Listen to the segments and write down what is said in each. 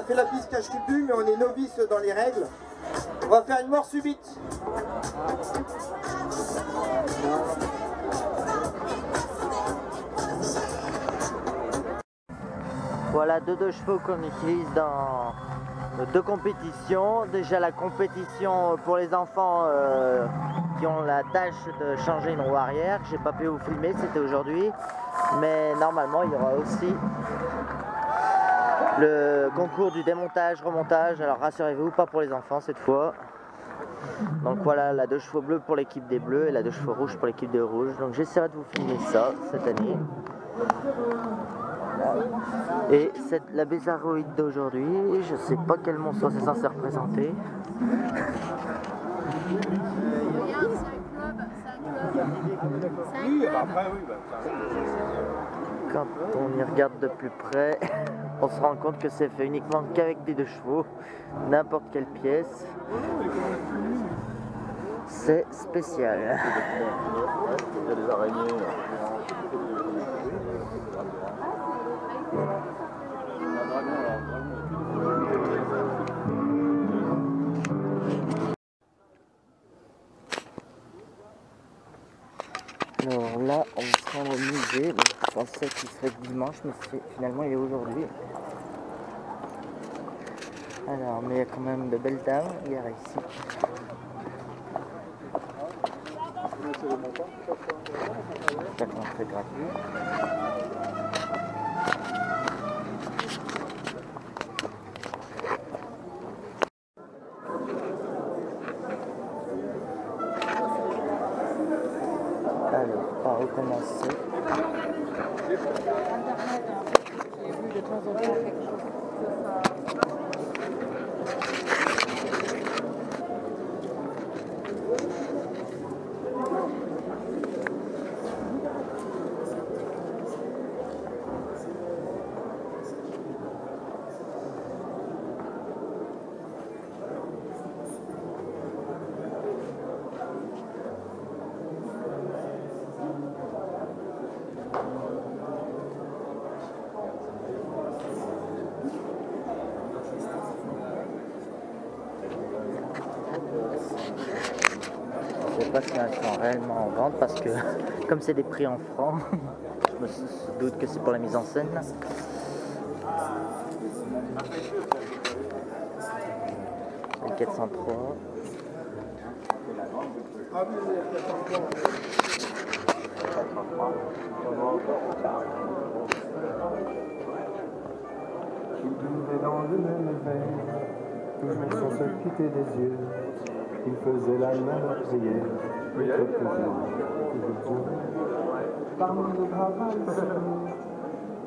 fait la piste cache-tubu, mais on est novice dans les règles. On va faire une mort subite. Voilà deux chevaux qu'on utilise dans deux compétitions. Déjà la compétition pour les enfants qui ont la tâche de changer une roue arrière. J'ai pas pu vous filmer, c'était aujourd'hui. Mais normalement il y aura aussi le concours du démontage, remontage. Alors rassurez-vous, pas pour les enfants cette fois. Donc voilà, la 2 chevaux bleus pour l'équipe des bleus et la 2 chevaux rouges pour l'équipe des rouges. Donc j'essaierai de vous filmer ça cette année. Et la Bézaroïde d'aujourd'hui, je sais pas quel monstre c'est censé représenter. Quand on y regarde de plus près, on se rend compte que c'est fait uniquement qu'avec des 2 chevaux, n'importe quelle pièce. C'est spécial. Il y a des araignées. Alors là, on se rend au musée. Donc, je pensais qu'il serait dimanche, mais finalement il est aujourd'hui. Alors, mais il y a quand même de belles dames hier ici. Chaque entrée gratuite. Alors, on va recommencer. J'ai vu de temps en temps quelque chose. Je sais pas si elles sont réellement en vente parce que comme c'est des prix en francs, je me doute que c'est pour la mise en scène. C'est le 403. Ils buvaient dans le même verre, toujours sans se quitter des yeux. Ils faisaient la même prière, parmi de braves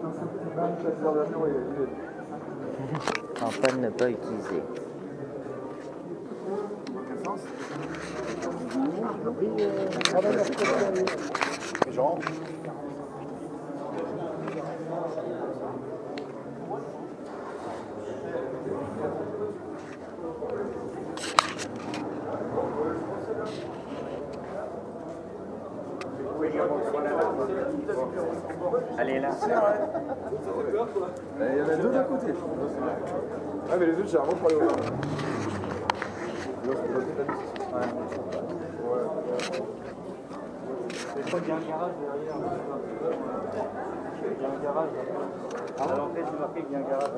dans ce petit bal, En panne ne pas utiliser. Jean. Allez là. Il y en a 2 d'un côté. Ah mais les autres j'ai un pour aller au nord. Je crois qu'il y a un garage derrière. Il y a un garage. À l'entrée, c'est marqué qu'il y a un garage.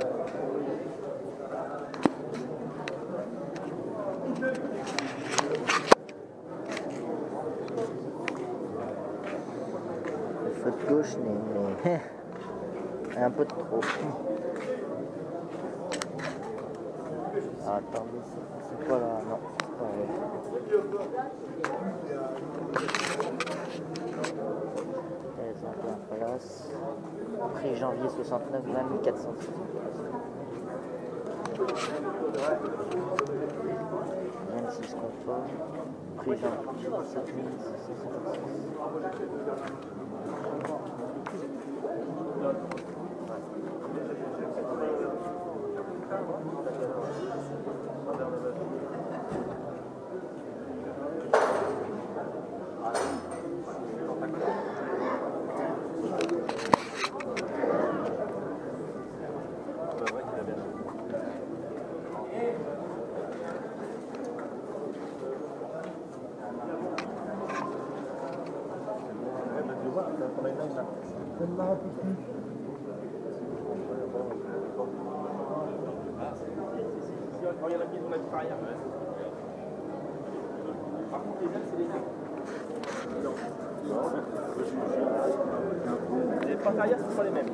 Le feu de gauche n'est un peu de trop. Ah, attendez, c'est quoi là? Non, c'est pas vrai. Elles ont bien en place. Prix janvier 69, 20 460. 26 confort. Prix janvier 7600. Les portes arrière, ce sont les mêmes.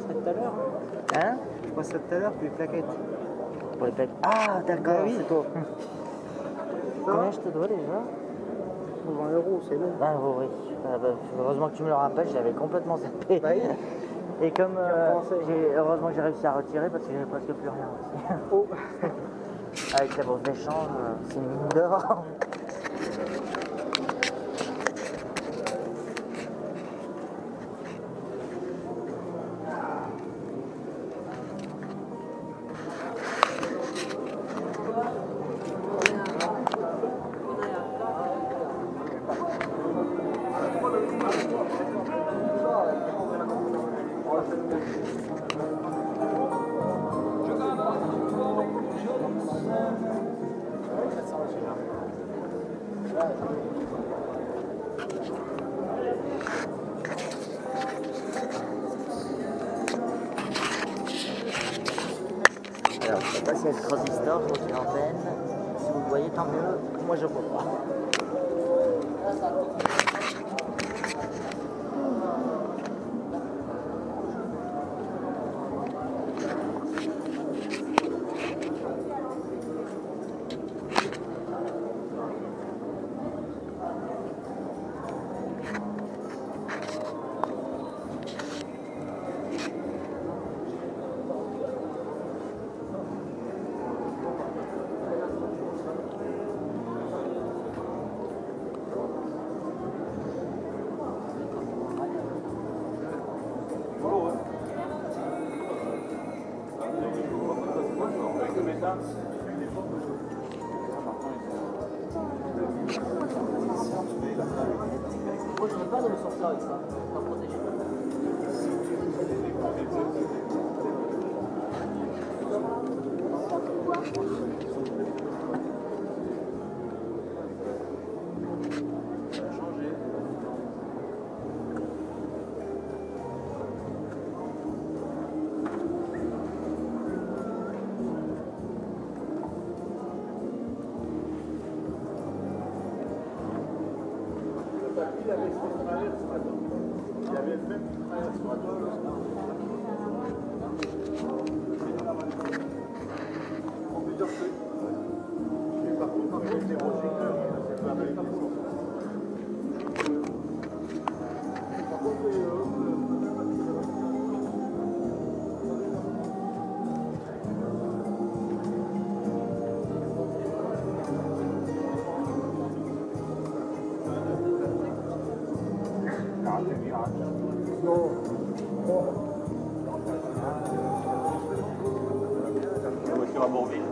Tout à l'heure. Hein? Je passerai tout à l'heure pour les plaquettes. Pour les plaques. Ah, d'accord, Ah oui. c'est toi. Combien je te dois déjà? 20 €, c'est bon. 20 €, oui. Ah bah, heureusement que tu me le rappelles, j'avais complètement zappé. Bah oui. Et comme repensé. heureusement que j'ai réussi à retirer parce que j'avais presque plus rien aussi. Oh. Avec la bourse d'échange, c'est une mine d'or. Alors, je sais pas si elle se creuse l'histoire, je suis en peine. Si vous le voyez, tant mieux. Moi, je peux pas. Moi, je ne veux pas de me sortir avec ça, pas protégé. La voiture à Bourville.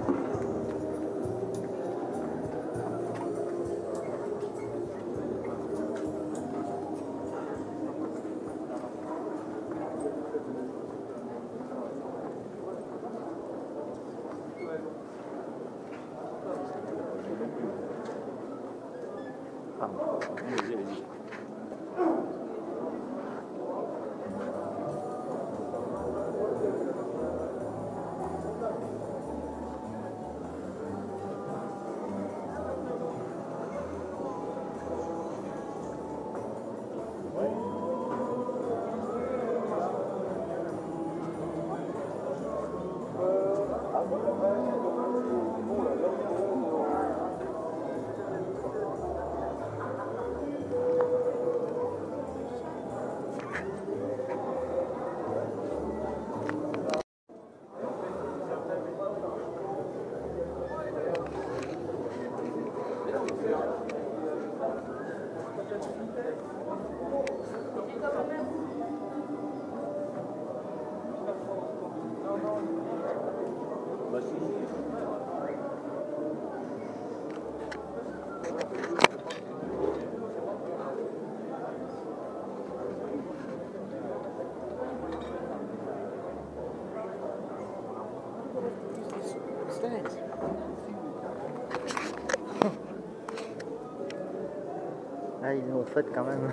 Ah, ils l'ont fait quand même.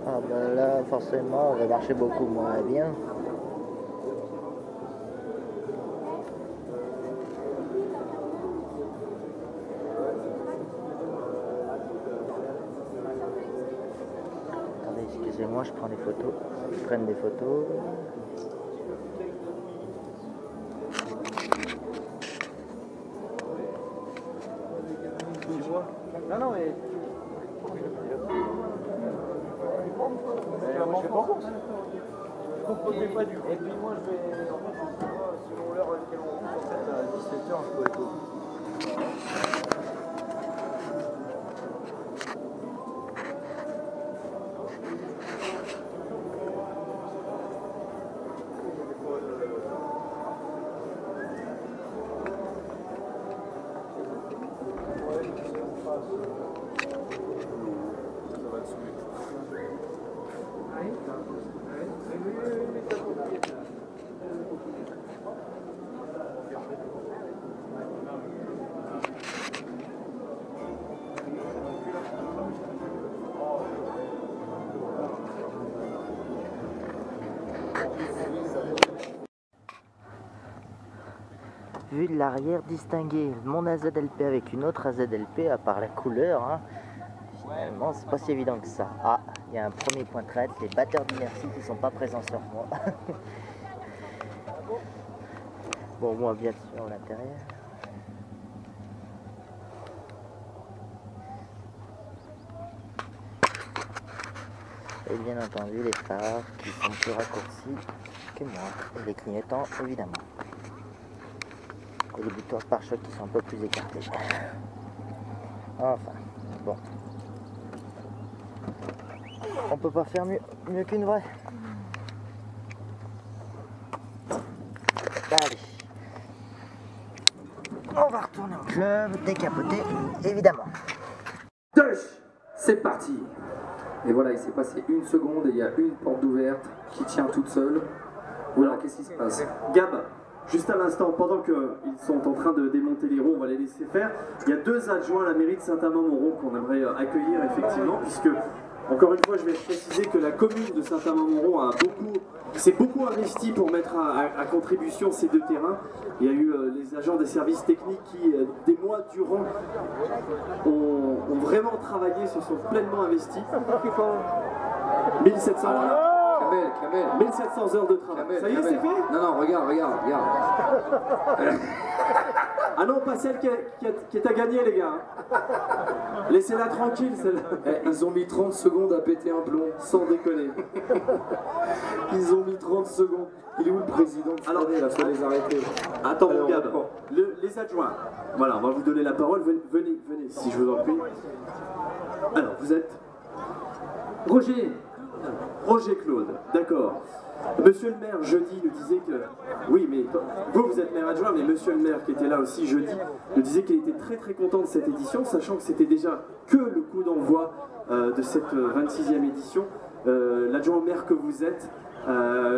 Ah ben là, forcément, on va marcher beaucoup moins bien. Attendez, excusez-moi, je prends des photos. Ils prennent des photos. Non, non, mais. Moi, je fais pas en course. Pas du. Et puis moi, je vais. En fait, je sais pas, selon l'heure à laquelle on rentre, en fait, à 17h, je peux être au. Vue de l'arrière, distinguer mon AZLP avec une autre AZLP à part la couleur, hein. Finalement c'est pas si évident que ça. Ah, il y a un premier point de traite, les batteurs d'inertie qui sont pas présents sur moi. Bon, moi bien sûr à l'intérieur. Et bien entendu les phares qui sont plus raccourcis que moi, et les clignotants évidemment. Et les boutons de pare-choc qui sont un peu plus écartés. Enfin, bon. On peut pas faire mieux qu'une vraie. Allez. On va retourner au club, décapoter, évidemment. Touch, c'est parti. Et voilà, il s'est passé une seconde et il y a une porte ouverte qui tient toute seule. Voilà, qu'est-ce qui se passe? Gab, juste à l'instant, pendant qu'ils sont en train de démonter les roues, on va les laisser faire. Il y a 2 adjoints à la mairie de Saint-Amand-Montrond qu'on aimerait accueillir effectivement, puisque, encore une fois, je vais préciser que la commune de Saint-Amand-Montrond s'est beaucoup investi pour mettre à contribution ces 2 terrains. Il y a eu les agents des services techniques qui, des mois durant, ont vraiment travaillé, se sont pleinement investis. 1700 heures. Kamel. 1700 heures de travail. Ça y est, c'est fait? Non, non, regarde. Ah non, pas celle qui est à gagner, les gars. Laissez-la tranquille, celle-là. Ils ont mis 30 secondes à péter un plomb. Sans déconner. Ils ont mis 30 secondes. Il est où le président? Alors, il faut les arrêter. Attends, mon Gab. Les adjoints. Voilà, on va vous donner la parole. Venez, si je vous en prie. Alors, vous êtes Roger Claude, d'accord. Monsieur le maire, jeudi, nous disait que... Oui, mais vous êtes maire adjoint, mais monsieur le maire qui était là aussi jeudi, nous disait qu'il était très très content de cette édition, sachant que c'était déjà que le coup d'envoi de cette 26e édition. L'adjoint au maire que vous êtes,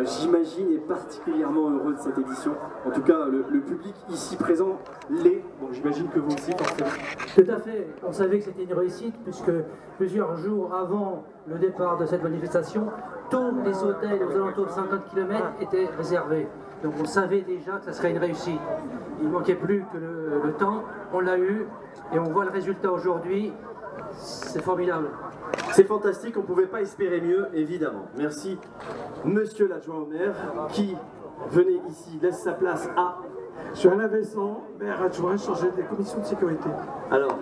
j'imagine, est particulièrement heureux de cette édition. En tout cas, le public ici présent l'est. Bon, j'imagine que vous aussi, forcément. Tout à fait. On savait que c'était une réussite puisque plusieurs jours avant le départ de cette manifestation, tous les hôtels aux alentours de 50 km étaient réservés. Donc on savait déjà que ça serait une réussite. Il ne manquait plus que le temps. On l'a eu et on voit le résultat aujourd'hui. C'est formidable. C'est fantastique, on ne pouvait pas espérer mieux, évidemment. Merci, monsieur l'adjoint au maire, qui, venez ici, laisse sa place à... Je suis Alain Besson, maire adjoint chargé des commissions de sécurité. Alors,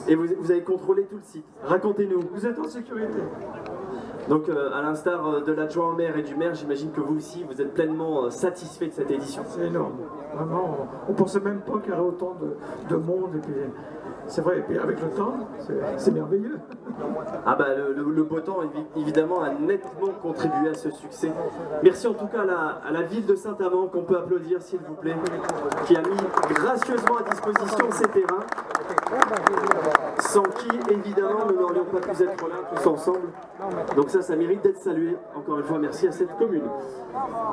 et vous avez contrôlé tout le site. Racontez-nous. Vous êtes en sécurité. Donc, à l'instar de l'adjoint au maire et du maire, j'imagine que vous aussi, vous êtes pleinement satisfait de cette édition. C'est énorme. Vraiment, on ne pensait même pas qu'il y aurait autant de monde. Et puis, c'est vrai, et puis avec le temps, c'est merveilleux. Ah bah le beau temps évidemment a nettement contribué à ce succès. Merci en tout cas à la ville de Saint-Amand qu'on peut applaudir s'il vous plaît, qui a mis gracieusement à disposition ces terrains, sans qui évidemment nous n'aurions pas pu être là tous ensemble. Donc ça mérite d'être salué. Encore une fois merci à cette commune.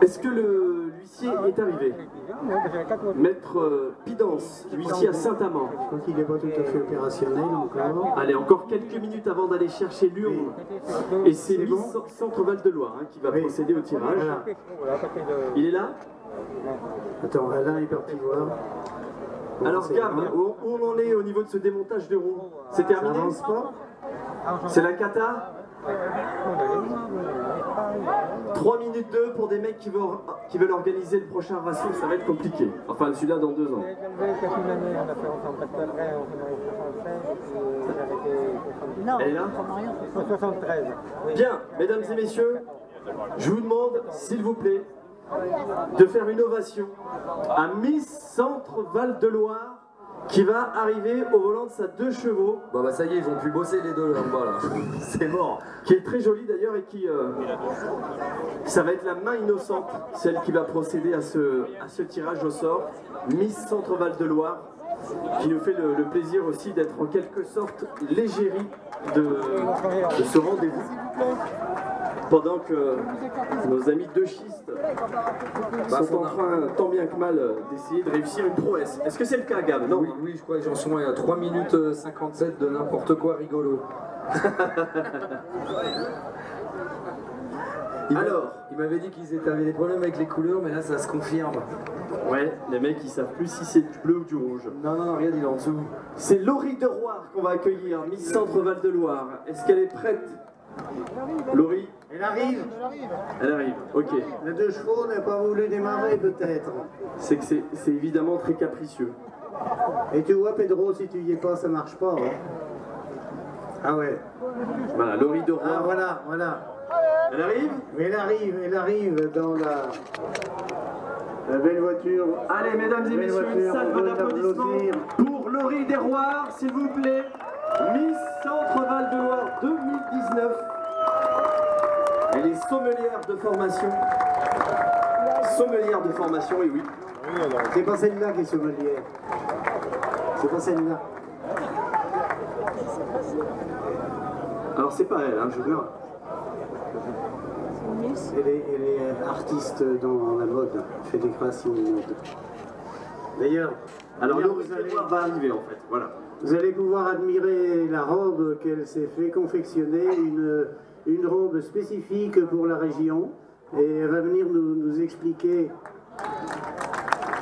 Est-ce que l'huissier est arrivé? Maître Pidance, huissier à Saint-Amand. Je crois qu'il n'est pas tout à fait opérationnel encore. Allez, encore quelques minutes avant d'aller chercher l'urne. Et c'est Miss Centre Val de Loire qui va procéder au tirage. Voilà. Il est là? Attends, Alain est parti voir. Alors Gab, où on en est au niveau de ce démontage de roues? C'est terminé? Ça avance pas? C'est la cata? 3 minutes 2 pour des mecs qui veulent organiser le prochain racing, ça va être compliqué. Enfin celui-là dans 2 ans. Elle est là? 73. Bien, mesdames et messieurs, je vous demande, s'il vous plaît, de faire une ovation à Miss Centre Val de Loire qui va arriver au volant de sa 2 chevaux. Bon bah ça y est, ils vont plus bosser les deux là en bas là. C'est mort. Qui est très jolie d'ailleurs et qui... ça va être la main innocente, celle qui va procéder à ce tirage au sort. Miss Centre Val de Loire, qui nous fait le plaisir aussi d'être en quelque sorte l'égérie de ce rendez-vous. Pendant que nos amis de schiste sont en train, tant bien que mal, d'essayer de réussir une prouesse. Est-ce que c'est le cas, Gab? Non. Oui, je crois que j'en suis à 3 minutes 57 de n'importe quoi rigolo. Il m'avait dit qu'ils avaient des problèmes avec les couleurs, mais là ça se confirme. Ouais, les mecs ils savent plus si c'est du bleu ou du rouge. Non, regarde, il est en dessous. C'est Laurie de Roire qu'on va accueillir, Miss Centre Val de Loire. Est-ce qu'elle est prête? Laurie? Elle arrive. Elle arrive, ok. Les 2 chevaux n'a pas voulu démarrer peut-être. C'est que c'est évidemment très capricieux. Et tu vois Pedro, si tu y es pas, ça marche pas. Hein. Ah ouais. Voilà, Laurie de Roire. Ah voilà. Elle arrive? Elle arrive dans la belle voiture. Allez, mesdames et messieurs, une salve d'applaudissements pour Laurie Desroires, s'il vous plaît. Miss Centre Val de Loire 2019. Elle est sommelière de formation. Sommelière de formation, et oui. C'est pas celle-là qui est sommelière. C'est pas celle-là. Alors c'est pas elle, hein, je veux. Elle est artiste dans la mode, elle fait des créations de mode. D'ailleurs, alors Laurie Desroires va arriver en fait, voilà. Vous allez pouvoir admirer la robe qu'elle s'est fait confectionner, une robe spécifique pour la région, et elle va venir nous expliquer.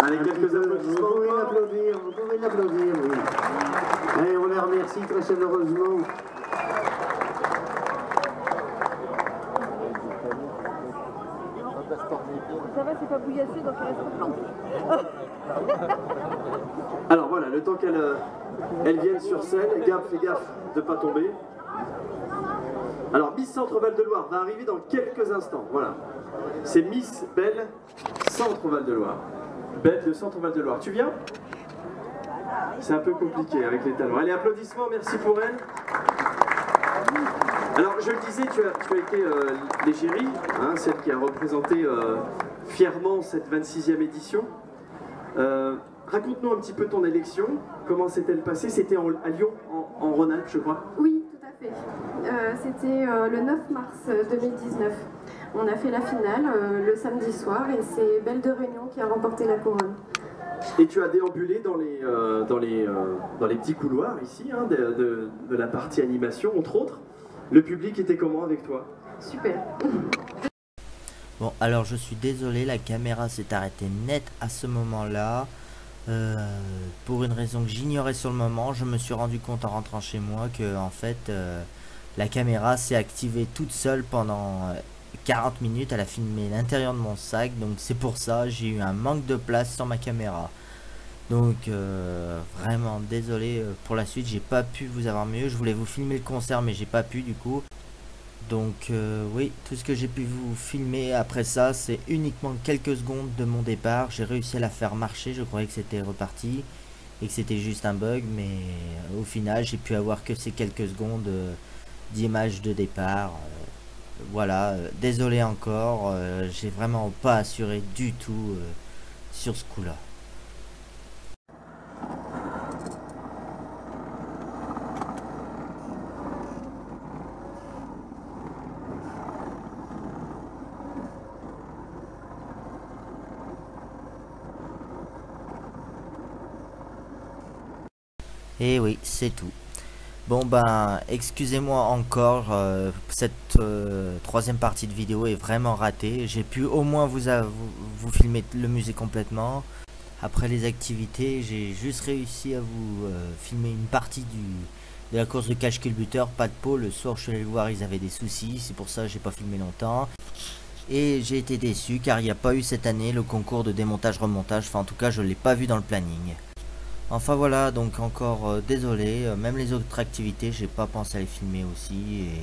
Allez, quelques applaudissements. Vous pouvez l'applaudir, oui. Et on la remercie très chaleureusement. Ça va, c'est pas bouillassé, donc il reste blanc. Alors voilà, le temps qu'elle vienne sur scène, fais gaffe de ne pas tomber. Alors Miss Centre Val de Loire va arriver dans quelques instants, voilà. C'est Miss Belle Centre Val de Loire. Belle de Centre Val de Loire. Tu viens? C'est un peu compliqué avec les talons. Allez, applaudissements, merci pour elle. Alors je le disais, tu as été l'égérie, hein, celle qui a représenté fièrement cette 26e édition. Raconte-nous un petit peu ton élection, comment s'est-elle passée? C'était à Lyon, en Rhône-Alpes, je crois. Oui, tout à fait. C'était le 9 mars 2019. On a fait la finale le samedi soir et c'est Belle de Réunion qui a remporté la couronne. Et tu as déambulé dans les petits couloirs ici, hein, de la partie animation, entre autres. Le public était comment avec toi? Super. Bon, alors je suis désolé, la caméra s'est arrêtée net à ce moment-là. Pour une raison que j'ignorais sur le moment, je me suis rendu compte en rentrant chez moi que en fait la caméra s'est activée toute seule pendant 40 minutes. Elle a filmé l'intérieur de mon sac, donc c'est pour ça j'ai eu un manque de place sur ma caméra. Donc vraiment désolé pour la suite, j'ai pas pu vous avoir mieux. Je voulais vous filmer le concert mais j'ai pas pu du coup. Donc oui, tout ce que j'ai pu vous filmer après ça, c'est uniquement quelques secondes de mon départ. J'ai réussi à la faire marcher, je croyais que c'était reparti. et que c'était juste un bug, mais au final j'ai pu avoir que ces quelques secondes d'image de départ. Voilà, désolé encore, j'ai vraiment pas assuré du tout sur ce coup là. Et oui, c'est tout. Bon ben, excusez-moi encore, cette troisième partie de vidéo est vraiment ratée. J'ai pu au moins vous filmer le musée complètement. Après les activités, j'ai juste réussi à vous filmer une partie de la course de cache-culbuteur, pas de pot. Le soir je suis allé le voir, ils avaient des soucis, c'est pour ça que j'ai pas filmé longtemps. Et j'ai été déçu car il n'y a pas eu cette année le concours de démontage-remontage, enfin en tout cas je l'ai pas vu dans le planning. Enfin voilà, donc encore désolé, même les autres activités j'ai pas pensé à les filmer aussi. Et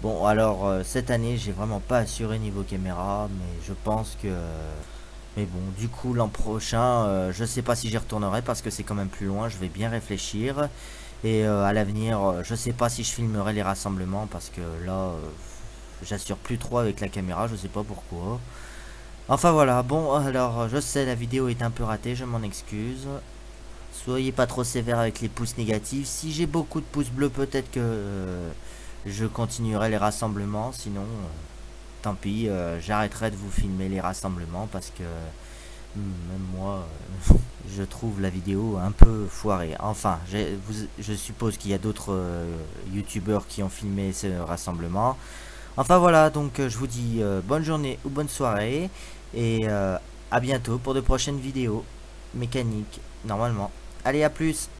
bon alors cette année j'ai vraiment pas assuré niveau caméra, mais je pense que... Mais bon, du coup l'an prochain je sais pas si j'y retournerai parce que c'est quand même plus loin, je vais bien réfléchir. Et à l'avenir je sais pas si je filmerai les rassemblements parce que là j'assure plus trop avec la caméra, je sais pas pourquoi. Enfin voilà, bon alors je sais la vidéo est un peu ratée, je m'en excuse. Soyez pas trop sévère avec les pouces négatifs. Si j'ai beaucoup de pouces bleus, peut-être que je continuerai les rassemblements. Sinon, tant pis, j'arrêterai de vous filmer les rassemblements parce que même moi, je trouve la vidéo un peu foirée. Enfin, je suppose qu'il y a d'autres youtubeurs qui ont filmé ce rassemblement. Enfin voilà, donc je vous dis bonne journée ou bonne soirée. Et à bientôt pour de prochaines vidéos mécaniques, normalement. Allez, à plus!